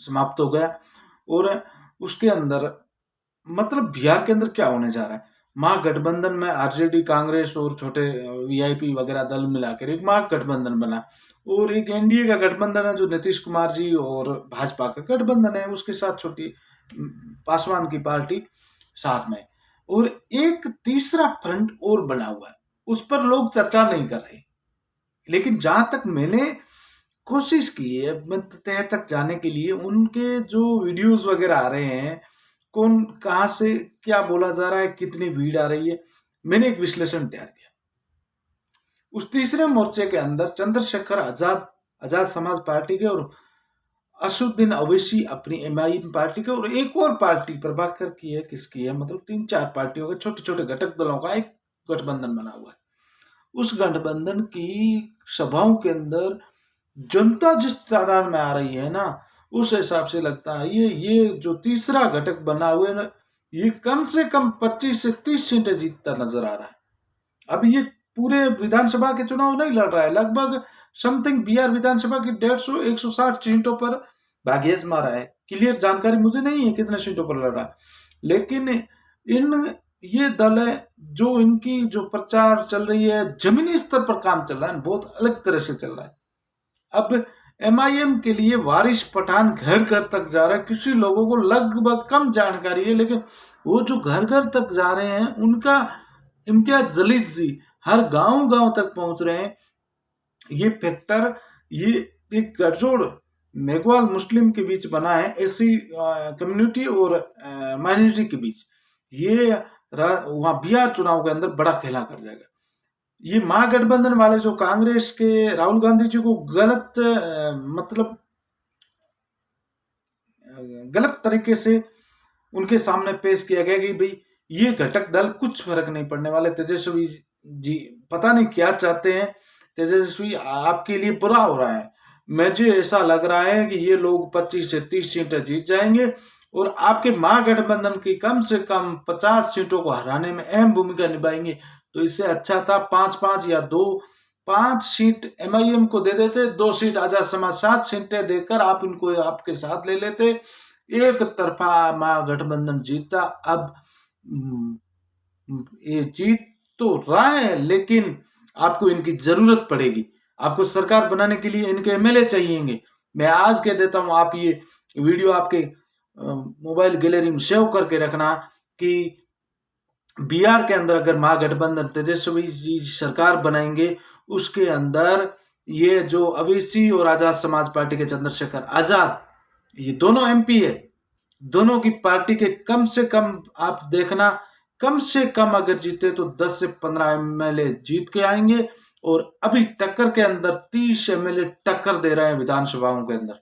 समाप्त हो गया। और उसके अंदर मतलब बिहार के अंदर क्या होने जा रहा है, महागठबंधन में आरजेडी, कांग्रेस और छोटे वीआईपी वगैरह दल मिलाकर एक महागठबंधन बना, और एक एनडीए का गठबंधन है जो नीतीश कुमार जी और भाजपा का गठबंधन है, उसके साथ छोटी पासवान की पार्टी साथ में, और एक तीसरा फ्रंट और बना हुआ है, उस पर लोग चर्चा नहीं कर रहे। लेकिन जहां तक मैंने कोशिश की है तह तक जाने के लिए, उनके जो वीडियोस वगैरह आ रहे हैं, कौन कहाँ से क्या बोला जा रहा है, कितनी भीड़ आ रही है, मैंने एक विश्लेषण तैयार किया। उस तीसरे मोर्चे के अंदर चंद्रशेखर आजाद, आजाद समाज पार्टी के, और असुद्दीन अवैसी अपनी एमआईएम पार्टी के, और एक और पार्टी प्रभाकर की है, किसकी है, मतलब 3-4 पार्टियों के छोटे छोटे घटक दलों का एक गठबंधन बना हुआ है। उस गठबंधन की सभाओं के अंदर जनता जिस तादाद में आ रही है ना, उस हिसाब से लगता है ये जो तीसरा घटक बना हुआ है ना, ये कम से कम 25 से 30 सीटें जीतता नजर आ रहा है। अब ये पूरे विधानसभा के चुनाव नहीं लड़ रहा है, लगभग समथिंग बिहार विधानसभा की 150-160 सीटों पर भाग्येश मारा है। क्लियर जानकारी मुझे नहीं है कितने सीटों पर लड़ रहा है, लेकिन इन ये दल है जो इनकी जो प्रचार चल रही है, जमीनी स्तर पर काम चल रहा है, बहुत अलग तरह से चल रहा है। अब एमआईएम के लिए वारिस पठान घर घर तक जा रहा है, किसी लोगों को लगभग कम जानकारी है, लेकिन वो जो घर घर तक जा रहे हैं उनका इम्तियाज जलील जी हर गांव गांव तक पहुंच रहे हैं। ये फैक्टर, ये एक गठजोड़ मेघवाल मुस्लिम के बीच बना है, एसी कम्युनिटी और माइनॉरिटी के बीच, ये वहां बिहार चुनाव के अंदर बड़ा खेला कर जाएगा। ये महागठबंधन वाले जो कांग्रेस के राहुल गांधी जी को मतलब गलत तरीके से उनके सामने पेश किया गया कि भाई ये घटक दल कुछ फर्क नहीं पड़ने वाले, तेजस्वी जी पता नहीं क्या चाहते हैं, तेजस्वी आपके लिए बुरा हो रहा है। मुझे ऐसा लग रहा है कि ये लोग 25 से 30 सीटें जीत जाएंगे और आपके महागठबंधन की कम से कम 50 सीटों को हराने में अहम भूमिका निभाएंगे। तो इससे अच्छा था 5-5 या 5 सीट एमआईएम को दे देते, 2 सीट आजाद समाज, 7 सीटें देकर आप इनको आपके साथ ले लेते, एक तरफा महागठबंधन जीता। अब ये जीत तो रहा है, लेकिन आपको इनकी जरूरत पड़ेगी, आपको सरकार बनाने के लिए इनके एमएलए चाहिएंगे। मैं आज कह देता हूं, आप ये वीडियो आपके मोबाइल गैलरी में सेव करके रखना कि बिहार के अंदर अगर महागठबंधन तेजस्वी जी सरकार बनाएंगे, उसके अंदर ये जो अवैसी और आजाद समाज पार्टी के चंद्रशेखर आजाद, ये दोनों एमपी है, दोनों की पार्टी के कम से कम आप देखना, कम से कम अगर जीते तो 10 से 15 एमएलए जीत के आएंगे, और अभी टक्कर के अंदर 30 एमएलए टक्कर दे रहे हैं विधानसभाओं के अंदर।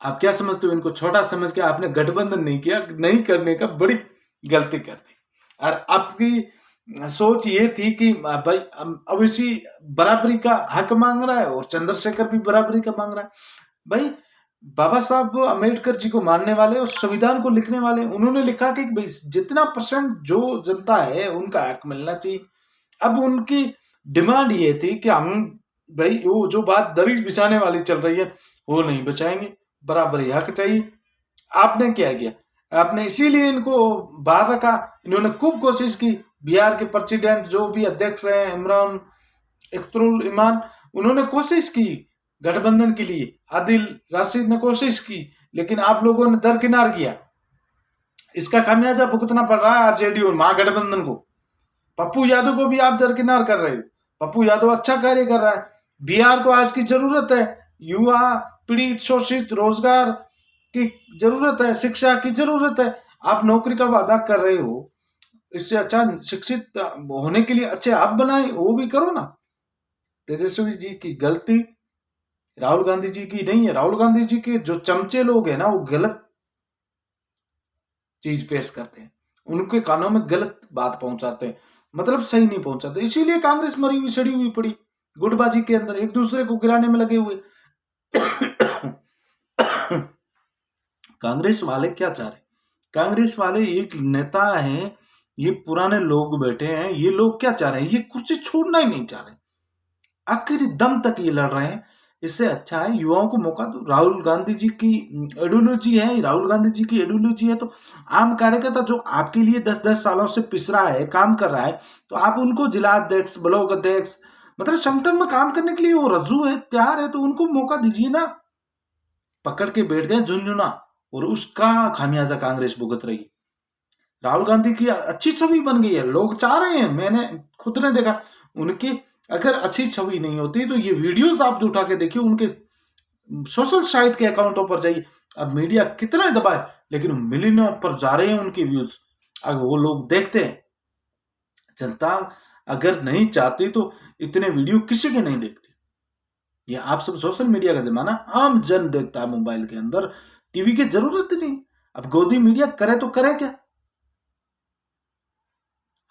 आप क्या समझते हो? इनको छोटा समझ के आपने गठबंधन नहीं किया, नहीं करने का बड़ी गलती कर दी। और आपकी सोच ये थी कि भाई अवैसी बराबरी का हक मांग रहा है और चंद्रशेखर भी बराबरी का मांग रहा है। भाई बाबा साहब अम्बेडकर जी को मानने वाले और संविधान को लिखने वाले, उन्होंने लिखा कि भाई जितना % जो जनता है उनका हक मिलना चाहिए। अब उनकी डिमांड ये थी कि हम भाई वो जो बात दरी बिछाने वाली चल रही है वो नहीं बचाएंगे, बराबरी हक चाहिए। आपने क्या किया? आपने इसीलिए इनको बाहर रखा। इन्होंने खूब कोशिश की, बिहार के प्रेसिडेंट जो भी अध्यक्ष हैं इमरान इख्तरुल ईमान, उन्होंने कोशिश की गठबंधन के लिए, आदिल राशिद ने कोशिश की, लेकिन आप लोगों ने दरकिनार किया। इसका खामियाजा भुगतना पड़ रहा है आरजेडी और महागठबंधन को। पप्पू यादव को भी आप दरकिनार कर रहे हो। पप्पू यादव अच्छा कार्य कर रहा है। बिहार को आज की जरूरत है, युवा पीड़ित शोषित, रोजगार की जरूरत है, शिक्षा की जरूरत है। आप नौकरी का वादा कर रहे हो, इससे अच्छा शिक्षित होने के लिए अच्छे आप बनाए, वो भी करो ना। तेजस्वी जी की गलती राहुल गांधी जी की नहीं है। राहुल गांधी जी के जो चमचे लोग हैं ना, वो गलत चीज पेश करते हैं, उनके कानों में गलत बात पहुंचाते हैं, मतलब सही नहीं पहुंचाते। इसीलिए कांग्रेस मरी हुई सड़ी हुई पड़ी, गुटबाजी के अंदर एक दूसरे को गिराने में लगे हुए। कांग्रेस वाले क्या चाह रहे? कांग्रेस वाले एक नेता हैं, ये पुराने लोग बैठे हैं, ये लोग क्या चाह रहे हैं? ये कुर्सी छोड़ना ही नहीं चाह रहे, आखिरी दम तक ये लड़ रहे हैं। इससे अच्छा है युवाओं को मौका दो। राहुल गांधी जी की आइडियोलॉजी है, राहुल गांधी जी की आइडियोलॉजी है, तो आम कार्यकर्ता जो आपके लिए 10-10 सालों से पिस रहा है, काम कर रहा है, तो आप उनको जिला अध्यक्ष, ब्लॉक अध्यक्ष, मतलब संगठन में काम करने के लिए वो रज्जू है, तैयार है, तो उनको मौका दीजिए ना। पकड़ के बैठ गए झुंझुना, और उसका खामियाजा कांग्रेस भुगत रही। राहुल गांधी की अच्छी छवि बन गई है, लोग चाह रहे हैं, मैंने खुद ने देखा उनकी। अगर अच्छी छवि नहीं होती तो ये वीडियोस आप उठा के देखिए, उनके सोशल साइट के अकाउंटों पर जाइए। अब मीडिया कितना दबाए, लेकिन मिलियनों पर जा रहे हैं उनके व्यूज। अब वो लोग देखते हैं। जनता अगर नहीं चाहती तो इतने वीडियो किसी के नहीं देखती। ये आप सब सोशल मीडिया का जमाना, आम जन देखता है मोबाइल के अंदर, टीवी की जरूरत ही नहीं। अब गोदी मीडिया करे तो करे क्या?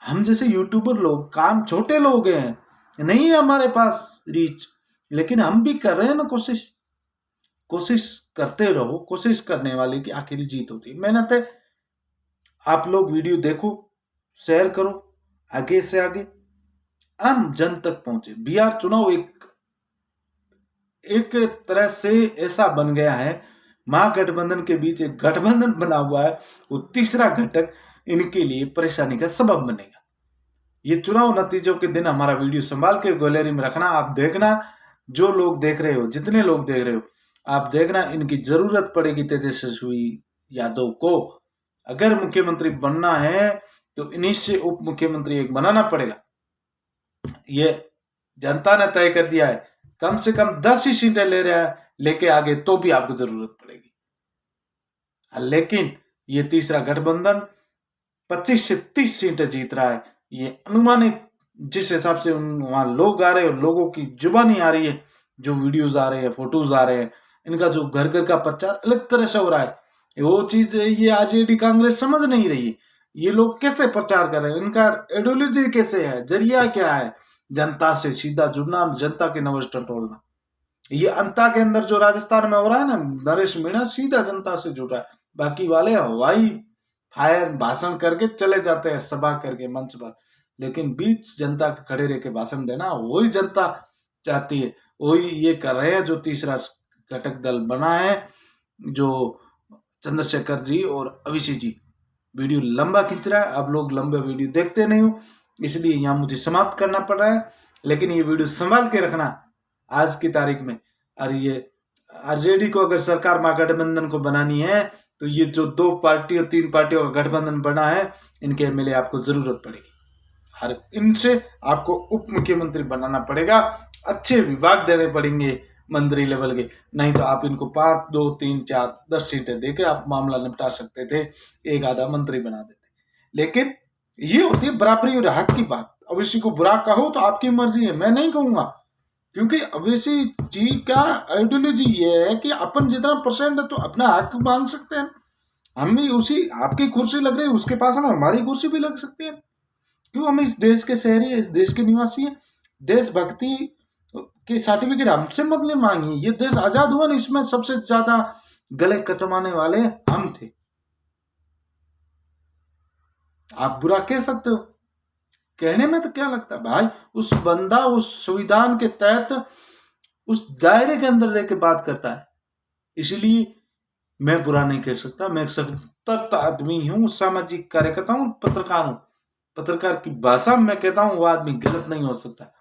हम जैसे यूट्यूबर लोग, काम छोटे लोग हैं, नहीं है हमारे पास रीच, लेकिन हम भी कर रहे हैं ना कोशिश। कोशिश करते रहो, कोशिश करने वाले की आखिरी जीत होती है। मेहनत है। आप लोग वीडियो देखो, शेयर करो, आगे से आगे आम जन तक पहुंचे। बिहार चुनाव एक तरह से ऐसा बन गया है, महागठबंधन के बीच एक गठबंधन बना हुआ है, वो तीसरा घटक इनके लिए परेशानी का सबब बनेगा। ये चुनाव नतीजों के दिन हमारा वीडियो संभाल के गैलरी में रखना, आप देखना। जो लोग देख रहे हो, जितने लोग देख रहे हो, आप देखना, इनकी जरूरत पड़ेगी तेजस्वी यादव को। अगर मुख्यमंत्री बनना है तो इन्हीं से उप मुख्यमंत्री एक बनाना पड़ेगा। ये जनता ने तय कर दिया है। कम से कम 10 ही सीटें ले रहे हैं, लेके आगे तो भी आपको जरूरत पड़ेगी। लेकिन ये तीसरा गठबंधन 25 से 30 सीटें जीत रहा है। ये अनुमानित, जिस हिसाब से वहां लोग आ रहे हैं, लोगों की जुबानी आ रही है, जो वीडियोज आ रहे हैं, फोटोज आ रहे हैं, इनका जो घर घर का प्रचार अलग तरह से हो रहा है, वो चीज ये आरजेडी कांग्रेस समझ नहीं रही। ये लोग कैसे प्रचार कर रहे हैं, इनका आइडियोलॉजी कैसे है, जरिया क्या है, जनता से सीधा जुड़ना, जनता के नवज टटोलना। ये अंता के अंदर जो राजस्थान में हो रहा है ना, नरेश मीणा सीधा जनता से जुड़ रहा है। बाकी वाले हवाई फायर भाषण करके चले जाते हैं, सभा करके मंच पर, लेकिन बीच जनता के खड़े रह के भाषण देना वही जनता चाहती है। वही ये कर रहे हैं जो तीसरा घटक दल बना है, जो चंद्रशेखर जी और अभिषेक जी। वीडियो लंबा खींच रहा है, आप लोग लंबे वीडियो देखते नहीं हो, इसलिए यहाँ मुझे समाप्त करना पड़ रहा है। लेकिन ये वीडियो संभाल के रखना आज की तारीख में। और ये आरजेडी को अगर सरकार महागठबंधन को बनानी है, तो ये जो 2 पार्टियों 3 पार्टियों का गठबंधन बना है, इनके एमएलए आपको जरूरत पड़ेगी। हर इनसे आपको उप मुख्यमंत्री बनाना पड़ेगा, अच्छे विभाग देने पड़ेंगे मंत्री लेवल के, नहीं तो आप इनको 5, 2, 3, 4, 10 सीटें देके आप मामला निपटा सकते थे, एक आधा मंत्री बना देते। लेकिन ये होती है बराबरी और हक की बात। अब इसी को बुरा कहो तो आपकी मर्जी है, मैं नहीं कहूंगा, क्योंकि अवैसी जी का आइडियोलॉजी ये है कि अपन जितना परसेंट है तो अपना हक मांग सकते हैं। हम भी उसी, आपकी कुर्सी लग रही है उसके पास में हमारी कुर्सी भी लग सकती है। क्यों? हम इस देश के शहरी हैं, इस देश के निवासी हैं। देशभक्ति के सर्टिफिकेट हमसे मत ले मांगिए। ये देश आजाद हुआ ना, इसमें सबसे ज्यादा गले कटवाने वाले हम थे। आप बुरा कह सकते हो, कहने में तो क्या लगता है भाई, उस बंदा उस संविधान के तहत उस दायरे के अंदर रह के बात करता है, इसलिए मैं बुरा नहीं कह सकता। मैं एक सतर्क आदमी हूँ, सामाजिक कार्यकर्ता हूँ, पत्रकार हूँ। पत्रकार की भाषा में मैं कहता हूँ वो आदमी गलत नहीं हो सकता।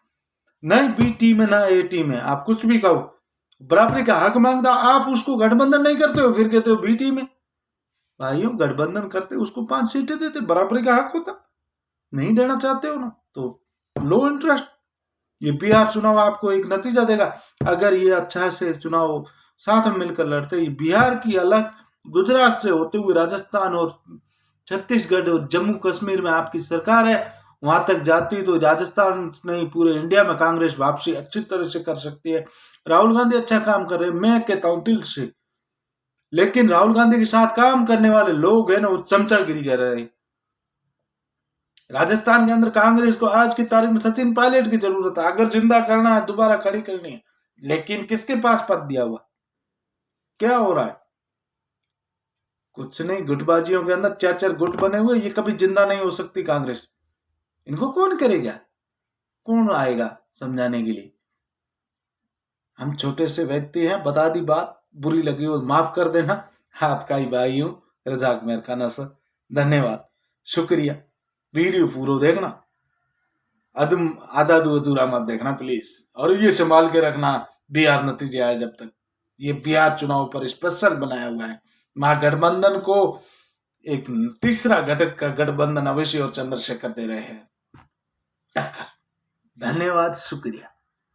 नहीं बी टीम है ना ए टीम है, आप कुछ भी कहो, बराबरी का हक मांगता, आप उसको गठबंधन नहीं करते हो, फिर कहते हो बी टीम है। भाइयों, गठबंधन करते उसको 5 सीटें देते, बराबरी का हक होता। नहीं देना चाहते हो ना, तो लो इंटरेस्ट। ये बिहार चुनाव आपको एक नतीजा देगा। अगर ये अच्छा से चुनाव साथ में मिलकर लड़ते, ये बिहार की अलग, गुजरात से होते हुए राजस्थान और छत्तीसगढ़ और जम्मू कश्मीर में आपकी सरकार है, वहां तक जाती तो राजस्थान नहीं पूरे इंडिया में कांग्रेस वापसी अच्छी तरह से कर सकती है। राहुल गांधी अच्छा काम कर रहे हैं, मैं कहता हूं दिल से, लेकिन राहुल गांधी के साथ काम करने वाले लोग हैं ना, वो चमचागिरी कर रहे हैं। राजस्थान के अंदर कांग्रेस को आज की तारीख में सचिन पायलट की जरूरत है, अगर जिंदा करना है, दोबारा खड़ी करनी है। लेकिन किसके पास पद दिया हुआ, क्या हो रहा है? कुछ नहीं, गुटबाजियों के अंदर 4-4 गुट बने हुए, ये कभी जिंदा नहीं हो सकती कांग्रेस। इनको कौन करेगा, कौन आएगा समझाने के लिए? हम छोटे से व्यक्ति हैं, बता दी बात, बुरी लगी हो माफ कर देना। आपका ही भाई हूँ, रजाक मेहर खान असद। धन्यवाद, शुक्रिया। वीडियो पूरा देखना, अदम आधा अधूरा मत देखना प्लीज। और ये संभाल के रखना, बिहार नतीजे आए जब तक, ये बिहार चुनाव पर स्पेशल बनाया हुआ है। महागठबंधन को एक तीसरा घटक का गठबंधन अवश्य और चंद्रशेखर दे रहे हैं टक्कर। धन्यवाद, शुक्रिया।